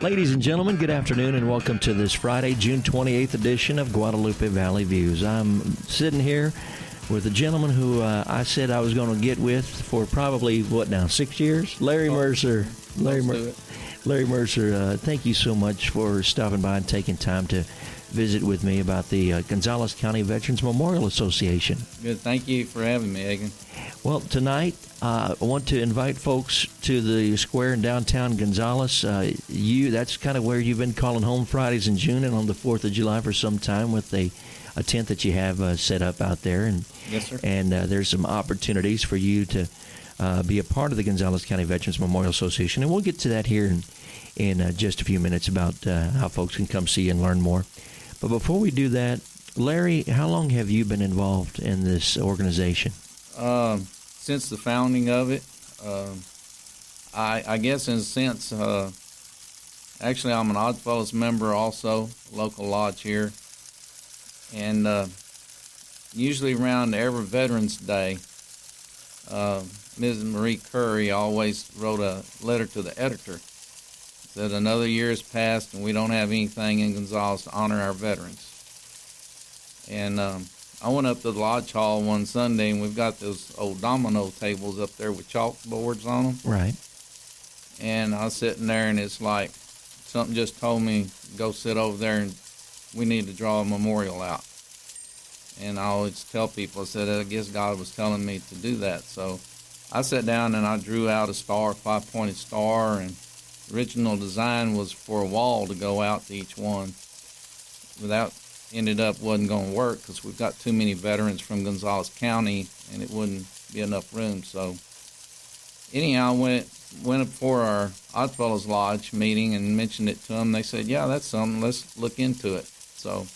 Ladies and gentlemen, good afternoon and welcome to this Friday, June 28th edition of Guadalupe Valley Views. I'm sitting here with a gentleman who I said I was going to get with for probably, 6 years? Larry Mercer. Larry Mercer, thank you so much for stopping by and taking time to visit with me about the Gonzales County Veterans Memorial Association. Good. Thank you for having me, Egan. Well, tonight I want to invite folks to the square in downtown Gonzales. That's kind of where you've been calling home Fridays in June and on the 4th of July for some time with a tent that you have set up out there. And, yes, sir. And there's some opportunities for you to be a part of the Gonzales County Veterans Memorial Association. And we'll get to that here in just a few minutes about how folks can come see and learn more. But before we do that, Larry, how long have you been involved in this organization? Since the founding of it, I guess in a sense, actually I'm an Oddfellows member also, local lodge here. And usually around every Veterans Day, Ms. Marie Curry always wrote a letter to the editor. Said another year has passed and we don't have anything in Gonzales to honor our veterans. And I went up to the lodge hall one Sunday and we've got those old domino tables up there with chalkboards on them. Right. And I was sitting there and it's like something just told me, go sit over there and we need to draw a memorial out. And I always tell people, I said, I guess God was telling me to do that. So I sat down and I drew out a star, 5-pointed star, and the original design was for a wall to go out to each one. Without ended up wasn't going to work because we've got too many veterans from Gonzales County and it wouldn't be enough room. So anyhow, I went up for our Oddfellows Lodge meeting and mentioned it to them. They said, yeah, that's something. Let's look into it. So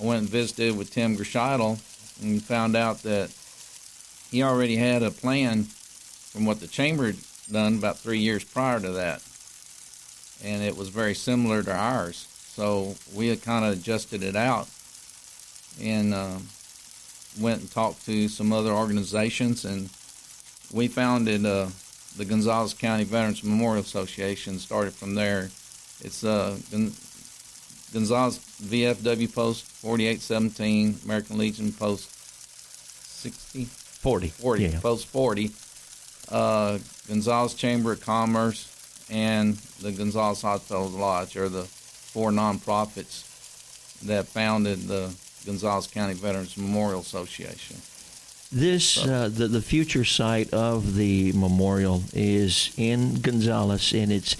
I went and visited with Tim Gerscheidel and found out that he already had a plan from what the chamber had done about 3 years prior to that. And it was very similar to ours. So we had kind of adjusted it out and went and talked to some other organizations, and we founded the Gonzales County Veterans Memorial Association. Started from there. It's Gonzales VFW Post 4817, American Legion Post 40, yeah. Post 40, Gonzales Chamber of Commerce, and the Gonzales Oddfellows Lodge are the four nonprofits that founded the Gonzales County Veterans Memorial Association. This the future site of the memorial is in Gonzales, and it's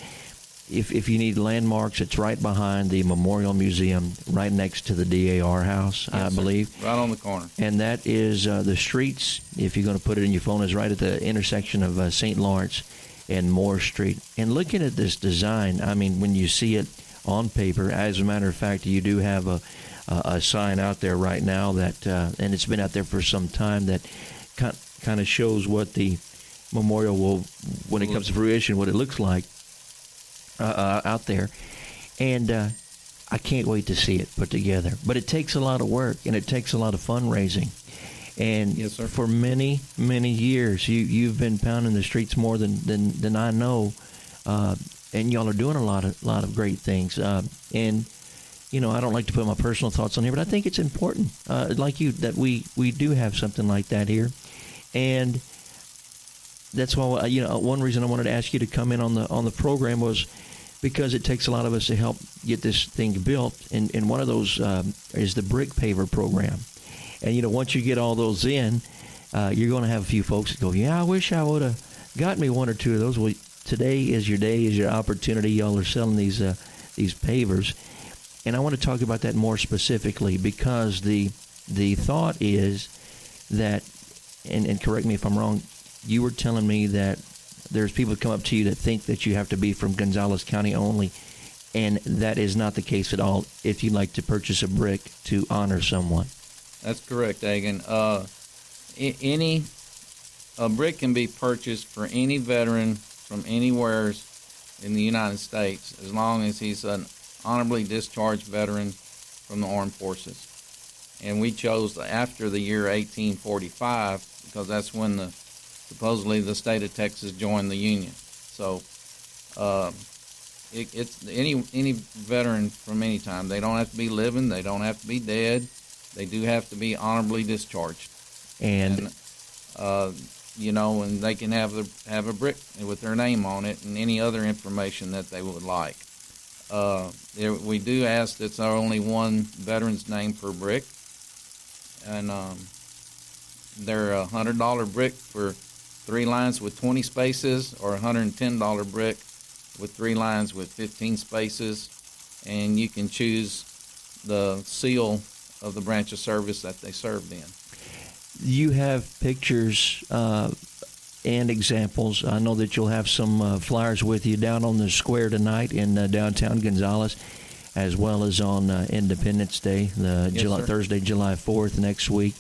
if you need landmarks, it's right behind the Memorial Museum, right next to the DAR house, yes, I believe. Sir. Right on the corner. And that is the streets, if you're going to put it in your phone, is right at the intersection of St. Lawrence and Moore Street. And looking at this design, I mean, when you see it on paper, as a matter of fact, you do have a sign out there right now that, and it's been out there for some time, that kind of shows what the memorial will, when it comes to fruition, what it looks like out there. And I can't wait to see it put together. But it takes a lot of work, and it takes a lot of fundraising. And yes, sir. For many, many years, you've been pounding the streets more than I know, and y'all are doing a lot of great things. And you know, I don't like to put my personal thoughts on here, but I think it's important, like you, that we do have something like that here. And that's why, one reason I wanted to ask you to come in on the program was because it takes a lot of us to help get this thing built. And one of those is the brick paver program. And, once you get all those in, you're going to have a few folks that go, yeah, I wish I would have got me one or two of those. Well, today is your day, is your opportunity. Y'all are selling these pavers. And I want to talk about that more specifically because the thought is that, and correct me if I'm wrong, you were telling me that there's people that come up to you that think that you have to be from Gonzales County only, and that is not the case at all if you'd like to purchase a brick to honor someone. That's correct, Egan. A brick can be purchased for any veteran from anywhere in the United States as long as he's an honorably discharged veteran from the armed forces. And we chose after the year 1845 because that's when supposedly the state of Texas joined the Union. So it's any veteran from any time. They don't have to be living. They don't have to be dead. They do have to be honorably discharged. And and they can have a brick with their name on it and any other information that they would like. We do ask that it's only one veteran's name per brick, and they're a $100 brick for 3 lines with 20 spaces, or a $110 brick with 3 lines with 15 spaces, and you can choose the seal of the branch of service that they served in. You have pictures and examples. I know that you'll have some flyers with you down on the square tonight in downtown Gonzales, as well as on Independence Day, Thursday, July 4th next week.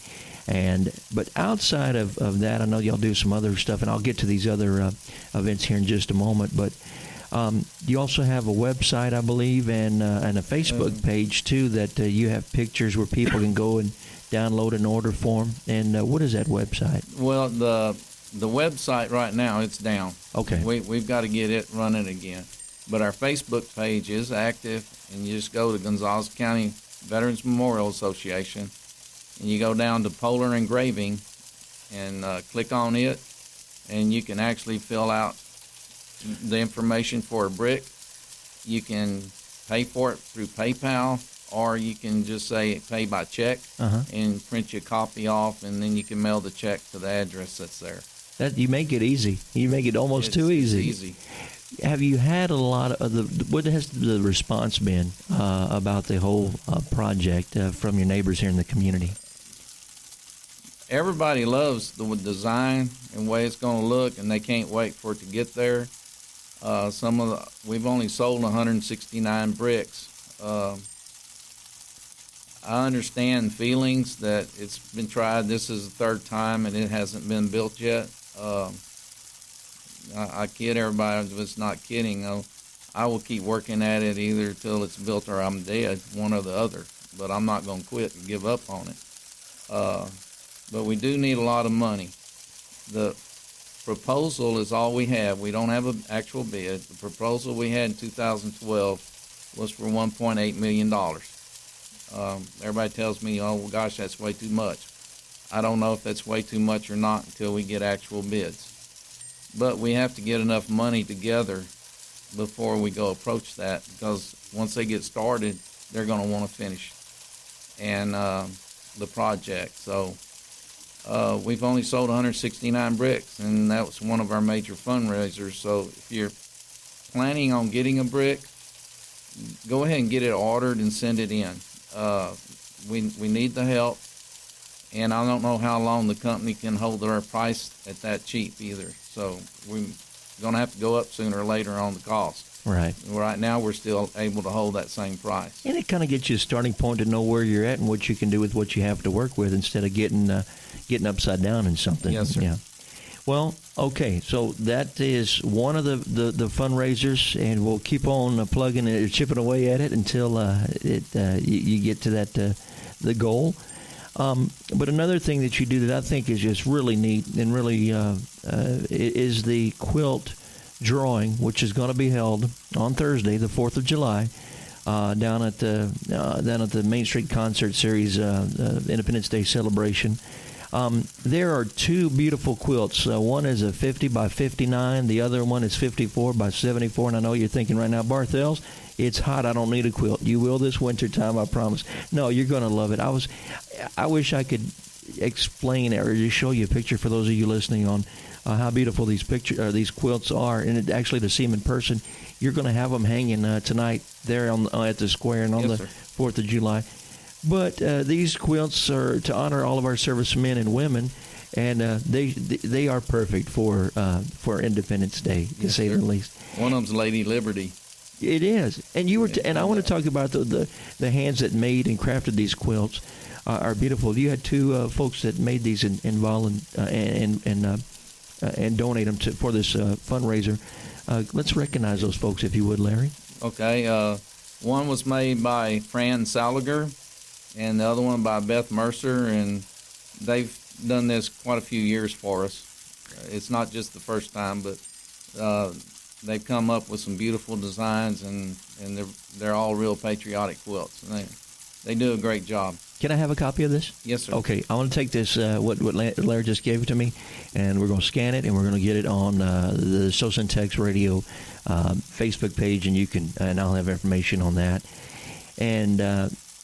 But outside of that, I know y'all do some other stuff, and I'll get to these other events here in just a moment. But you also have a website, I believe, and a Facebook page too, that you have pictures where people can go and download an order form. And what is that website? Well, the website right now, it's down. Okay. We've got to get it running again. But our Facebook page is active, and you just go to Gonzales County Veterans Memorial Association, and you go down to Polar Engraving and click on it, and you can actually fill out the information for a brick. You can pay for it through PayPal, or you can just say pay by check and print your copy off, and then you can mail the check to the address that's there. That you make it easy. You make it almost too easy. It's easy. Have you had a lot of what has the response been about the whole project from your neighbors here in the community? Everybody loves the design and way it's going to look, and they can't wait for it to get there. We've only sold 169 bricks. I understand feelings that it's been tried. This is the 3rd time, and it hasn't been built yet. I kid everybody, but it's not kidding. I will keep working at it either till it's built or I'm dead, one or the other. But I'm not going to quit and give up on it. But we do need a lot of money. The proposal is all we have. We don't have an actual bid. The proposal we had in 2012 was for $1.8 million. Everybody tells me, oh, well, gosh, that's way too much. I don't know if that's way too much or not until we get actual bids. But we have to get enough money together before we go approach that, because once they get started, they're going to want to finish and the project. So we've only sold 169 bricks, and that was one of our major fundraisers. So if you're planning on getting a brick, go ahead and get it ordered and send it in. We need the help, and I don't know how long the company can hold their price at that cheap either. So we're going to have to go up sooner or later on the cost. Right. Right now, we're still able to hold that same price. And it kind of gets you a starting point to know where you're at and what you can do with what you have to work with, instead of getting upside down in something. Yes, sir. Yeah. Well, okay, so that is one of the fundraisers, and we'll keep on plugging it, chipping away at it until you get to the goal. But another thing that you do that I think is just really neat and really is the quilt drawing, which is going to be held on Thursday, the 4th of July, down at the Main Street Concert Series Independence Day celebration. There are 2 beautiful quilts. One is a 50 by 59. The other one is 54 by 74. And I know you're thinking right now, Barthels, it's hot. I don't need a quilt. You will this winter time, I promise. No, you're going to love it. I wish I could explain it or just show you a picture for those of you listening on how beautiful these quilts are. And actually, to see them in person, you're going to have them hanging tonight there at the square and on the 4th of July. But these quilts are to honor all of our servicemen and women, and they are perfect for Independence Day, to say the least. One of them's Lady Liberty. It is, and you were, and I want to talk about the hands that made and crafted these quilts are beautiful. You had 2 folks that made these and donate them for this fundraiser. Let's recognize those folks, if you would, Larry. Okay, one was made by Fran Saliger, and the other one by Beth Mercer, and they've done this quite a few years for us. It's not just the first time, but they've come up with some beautiful designs, and they're all real patriotic quilts. And they do a great job. Can I have a copy of this? Yes, sir. Okay, I want to take this, what Larry just gave it to me, and we're going to scan it, and we're going to get it on the Sosa and Tex Radio Facebook page, and I'll have information on that. And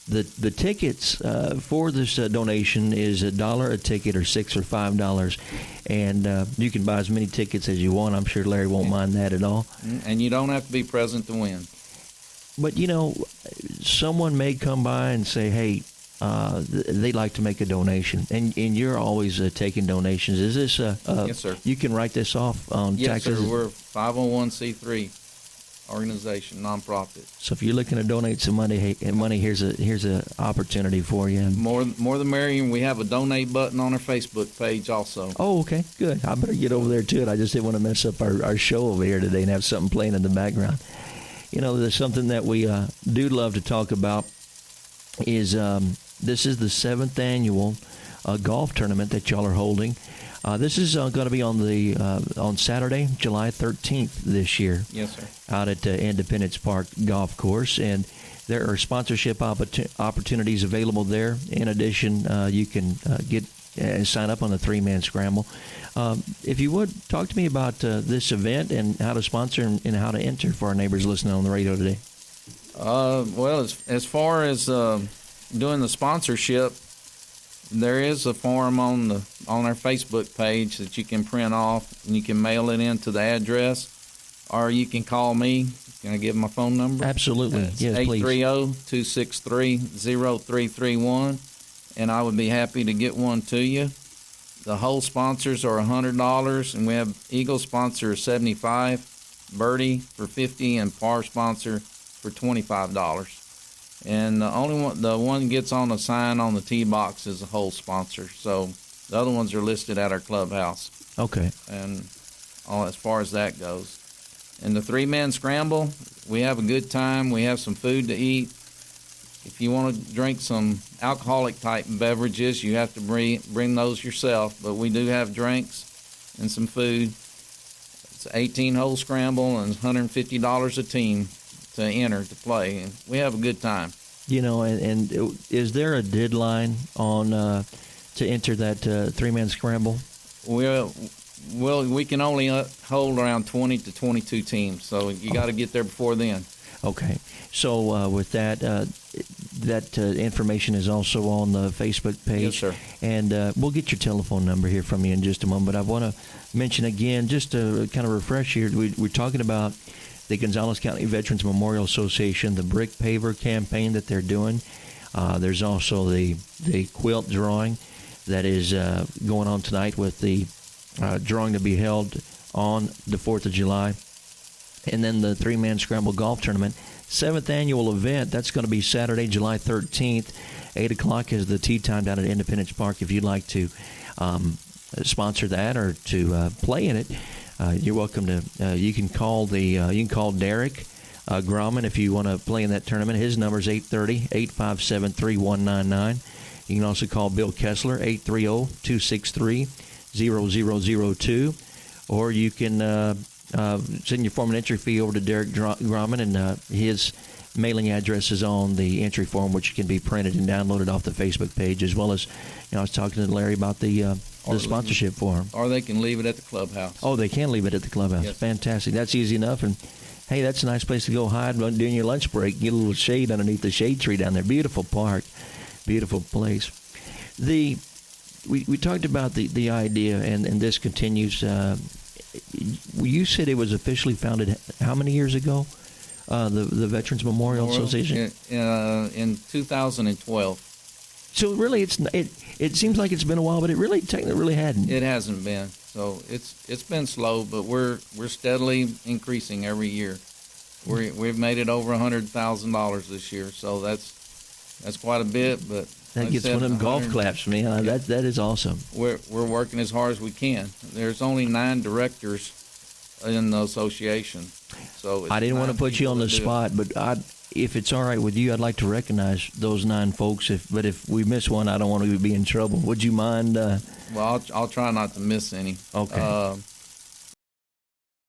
the tickets for this donation is $1 a ticket, or $6 or $5, and you can buy as many tickets as you want. I'm sure Larry won't mind that at all. And you don't have to be present to win. But someone may come by and say, "Hey, they'd like to make a donation," and you're always taking donations. Is this yes, sir. You can write this off on taxes? Yes, sir. We're a 501c3 organization, nonprofit. So if you're looking to donate some money, here's a opportunity for you. More the merrier. We have a donate button on our Facebook page also. Oh, okay, good. I better get over there to it. I just didn't want to mess up our show over here today and have something playing in the background. There's something that we do love to talk about is this is the 7th annual golf tournament that y'all are holding. This is going to be on Saturday, July 13th this year. Yes, sir. Out at Independence Park Golf Course, and there are sponsorship opportunities available there. In addition, you can get sign up on the 3-man scramble. If you would, talk to me about this event and how to sponsor and how to enter for our neighbors listening on the radio today. Well, as far as doing the sponsorship, there is a form on our Facebook page that you can print off, and you can mail it in to the address, or you can call me. Can I give my phone number? Absolutely. Yes, please. 830-263-0331, and I would be happy to get one to you. The whole sponsors are $100, and we have Eagle sponsor $75, Birdie for $50, and Par sponsor for $25. And the one that gets on the sign on the tee box is a whole sponsor. So the other ones are listed at our clubhouse. Okay. And as far as that goes. And the 3-man scramble, we have a good time. We have some food to eat. If you want to drink some alcoholic type beverages, you have to bring those yourself. But we do have drinks and some food. It's an 18-hole scramble, and $150 a team to enter to play. And we have a good time. And is there a deadline on to enter that 3-man scramble? Well, we can only hold around 20 to 22 teams, so you got to get there before then. Okay. So with that information is also on the Facebook page. Yes, sir. And we'll get your telephone number here from you in just a moment. But I want to mention again, just to kind of refresh here, we're talking about the Gonzales County Veterans Memorial Association, the brick paver campaign that they're doing. There's also the quilt drawing that is going on tonight, with the drawing to be held on the 4th of July. And then the 3-man scramble golf tournament, 7th annual event. That's going to be Saturday, July 13th. 8 o'clock is the tee time down at Independence Park. If you'd like to sponsor that or to play in it, you're welcome to. You can call Derek Grauman if you want to play in that tournament. His number is 830-857-3199. You can also call Bill Kessler, 830-263-0002, or you can send your form and entry fee over to Derek Grauman, and his mailing address is on the entry form, which can be printed and downloaded off the Facebook page, as well as, I was talking to Larry about the sponsorship form. Or they can leave it at the clubhouse. Oh, they can leave it at the clubhouse. Yes. Fantastic. That's easy enough. And, hey, that's a nice place to go hide during your lunch break. Get a little shade underneath the shade tree down there. Beautiful park. Beautiful place. We talked about the idea, and this continues. You said it was officially founded how many years ago? The Veterans Memorial Association? In 2012. So really, it seems like it's been a while, but it really technically really hadn't. It hasn't been. So it's been slow, but we're steadily increasing every year. We've made it over $100,000 this year, so that's quite a bit. But that gets one of them golf claps for me. Huh? That is awesome. We're working as hard as we can. There's only 9 directors in the association, so I didn't want to put you on the spot, but if it's all right with you, I'd like to recognize those 9 folks. But if we miss one, I don't want to be in trouble. Would you mind? Well, I'll try not to miss any. Okay.